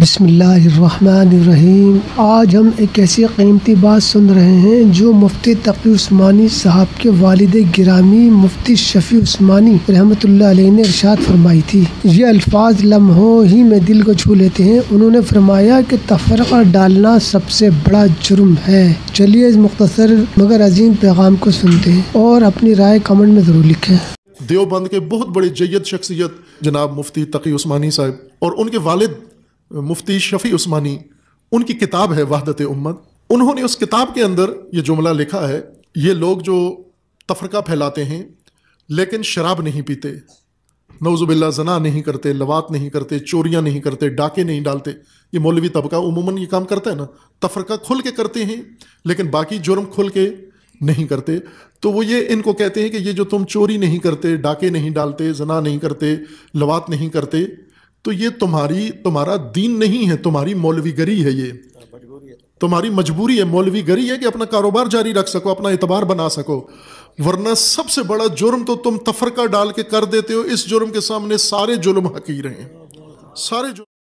بسم اللہ الرحمن الرحیم۔ آج ہم ایک ایسی قیمتی بات سن رہے ہیں جو مفتی تقی عثمانی صاحب کے والد گرامی مفتی شفیع عثمانی رحمۃ اللہ علیہ نے ارشاد فرمائی تھی۔ یہ الفاظ لمحوں ہی میں دل کو چھو لیتے ہیں۔ انہوں نے فرمایا کہ تفرقہ ڈالنا سب سے بڑا جرم ہے۔ چلیے اس مختصر مگر عظیم پیغام کو سنتے ہیں اور اپنی رائے کمنٹ میں ضرور لکھیں۔ دیوبند کے بہت بڑی جید شخصیت جناب مفتی تقی عثمانی صاحب اور ان کے والد مفتی شفیع عثمانی، ان کی کتاب ہے وحدت امت۔ انہوں نے اس کتاب کے اندر یہ جملہ لکھا ہے، یہ لوگ جو تفرقہ پھیلاتے ہیں لیکن شراب نہیں پیتے، نعوذ باللہ زنا نہیں کرتے، لواط نہیں کرتے، چوریاں نہیں کرتے، ڈاکے نہیں ڈالتے، یہ مولوی طبقہ عموماً یہ کام کرتا ہے نا، تفرقہ کھل کے کرتے ہیں لیکن باقی جرم کھل کے نہیں کرتے۔ تو وہ یہ ان کو کہتے ہیں کہ یہ جو تم چوری نہیں کرتے، ڈاکے نہیں ڈالتے، زنا نہیں کرتے، لواط نہیں کرتے، تو یہ تمہارا دین نہیں ہے، تمہاری مولوی گری ہے، یہ تمہاری مجبوری ہے، مولوی گری ہے کہ اپنا کاروبار جاری رکھ سکو، اپنا اعتبار بنا سکو، ورنہ سب سے بڑا جرم تو تم تفرقہ ڈال کے کر دیتے ہو۔ اس جرم کے سامنے سارے جرم حقیر ہیں، سارے جرم